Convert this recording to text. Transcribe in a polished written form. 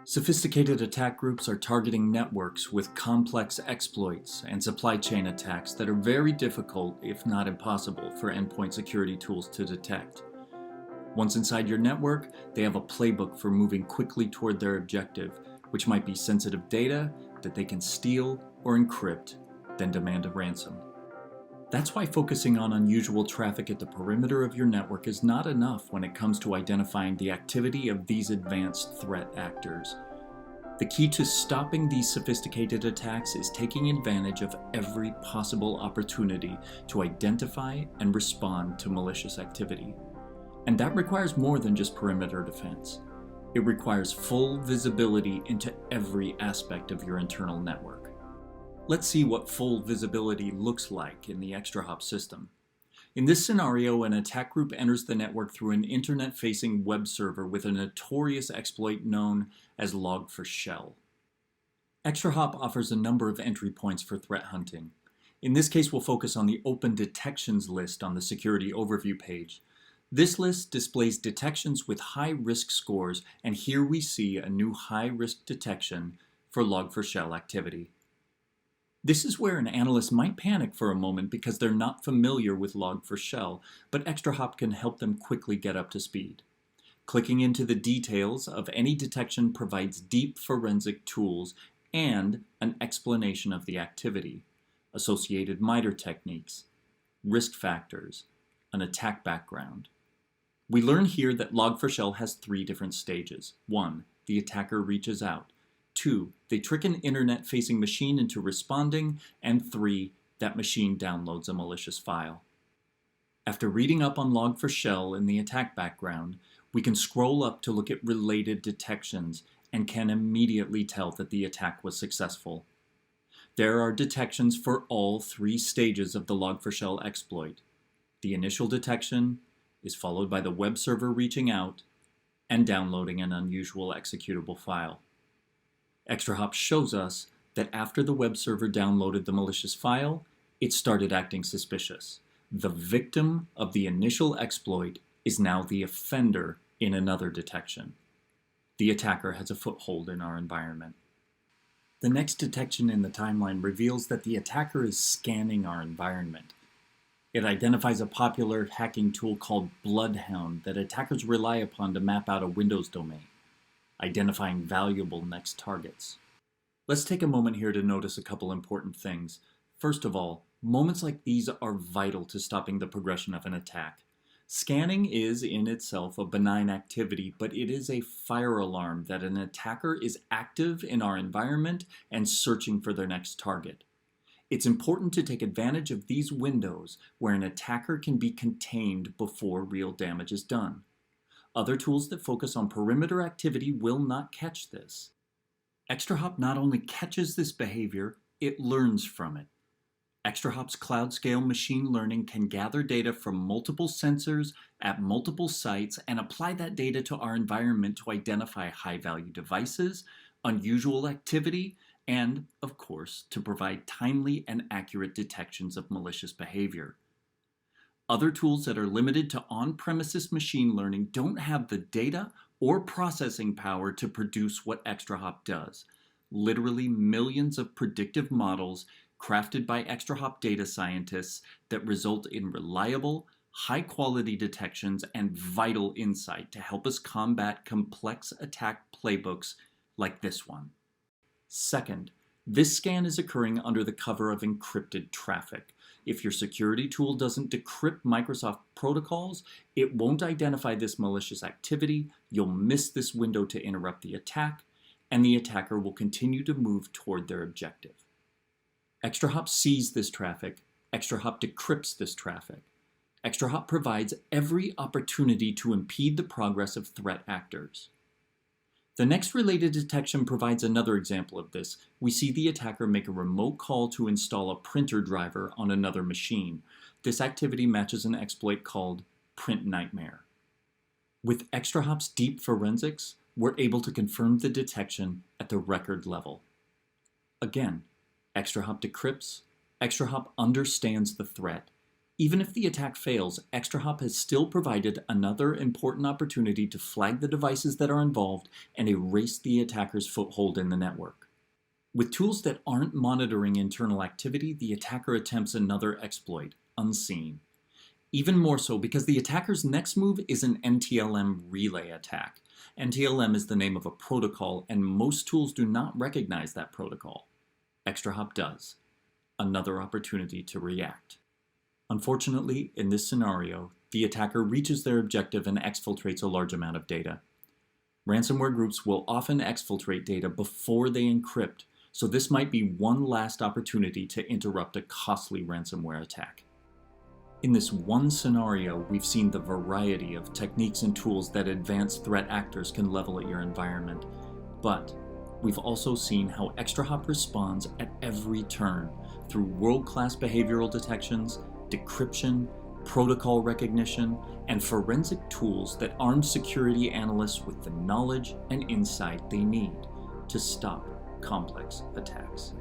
Sophisticated attack groups are targeting networks with complex exploits and supply chain attacks that are very difficult, if not impossible, for endpoint security tools to detect. Once inside your network, they have a playbook for moving quickly toward their objective, which might be sensitive data that they can steal or encrypt, then demand a ransom. That's why focusing on unusual traffic at the perimeter of your network is not enough when it comes to identifying the activity of these advanced threat actors. The key to stopping these sophisticated attacks is taking advantage of every possible opportunity to identify and respond to malicious activity. And that requires more than just perimeter defense. It requires full visibility into every aspect of your internal network. Let's see what full visibility looks like in the ExtraHop system. In this scenario, an attack group enters the network through an internet-facing web server with a notorious exploit known as Log4Shell. ExtraHop offers a number of entry points for threat hunting. In this case, we'll focus on the Open Detections list on the Security Overview page. This list displays detections with high-risk scores, and here we see a new high-risk detection for Log4Shell activity. This is where an analyst might panic for a moment because they're not familiar with Log4Shell, but ExtraHop can help them quickly get up to speed. Clicking into the details of any detection provides deep forensic tools and an explanation of the activity, associated MITRE techniques, risk factors, an attack background. We learn here that Log4Shell has 3 different stages. 1. The attacker reaches out. 2. They trick an internet-facing machine into responding. And 3. That machine downloads a malicious file. After reading up on Log4Shell in the attack background, we can scroll up to look at related detections and can immediately tell that the attack was successful. There are detections for all 3 stages of the Log4Shell exploit. The initial detection is followed by the web server reaching out and downloading an unusual executable file. ExtraHop shows us that after the web server downloaded the malicious file, it started acting suspicious. The victim of the initial exploit is now the offender in another detection. The attacker has a foothold in our environment. The next detection in the timeline reveals that the attacker is scanning our environment. It identifies a popular hacking tool called Bloodhound that attackers rely upon to map out a Windows domain, identifying valuable next targets. Let's take a moment here to notice a couple important things. First of all, moments like these are vital to stopping the progression of an attack. Scanning is in itself a benign activity, but it is a fire alarm that an attacker is active in our environment and searching for their next target. It's important to take advantage of these windows where an attacker can be contained before real damage is done. Other tools that focus on perimeter activity will not catch this. ExtraHop not only catches this behavior, it learns from it. ExtraHop's cloud-scale machine learning can gather data from multiple sensors at multiple sites and apply that data to our environment to identify high-value devices, unusual activity, and, of course, to provide timely and accurate detections of malicious behavior. Other tools that are limited to on-premises machine learning don't have the data or processing power to produce what ExtraHop does. Literally millions of predictive models crafted by ExtraHop data scientists that result in reliable, high-quality detections and vital insight to help us combat complex attack playbooks like this one. Second, this scan is occurring under the cover of encrypted traffic. If your security tool doesn't decrypt Microsoft protocols, it won't identify this malicious activity, you'll miss this window to interrupt the attack, and the attacker will continue to move toward their objective. ExtraHop sees this traffic, ExtraHop decrypts this traffic. ExtraHop provides every opportunity to impede the progress of threat actors. The next related detection provides another example of this. We see the attacker make a remote call to install a printer driver on another machine. This activity matches an exploit called Print Nightmare. With ExtraHop's deep forensics, we're able to confirm the detection at the record level. Again, ExtraHop decrypts, ExtraHop understands the threat, Even if the attack fails, ExtraHop has still provided another important opportunity to flag the devices that are involved and erase the attacker's foothold in the network. With tools that aren't monitoring internal activity, the attacker attempts another exploit, unseen. Even more so because the attacker's next move is an NTLM relay attack. NTLM is the name of a protocol, and most tools do not recognize that protocol. ExtraHop does. Another opportunity to react. Unfortunately, in this scenario, the attacker reaches their objective and exfiltrates a large amount of data. Ransomware groups will often exfiltrate data before they encrypt, so this might be one last opportunity to interrupt a costly ransomware attack. In this one scenario, we've seen the variety of techniques and tools that advanced threat actors can level at your environment, but we've also seen how ExtraHop responds at every turn through world-class behavioral detections, decryption, protocol recognition, and forensic tools that arm security analysts with the knowledge and insight they need to stop complex attacks.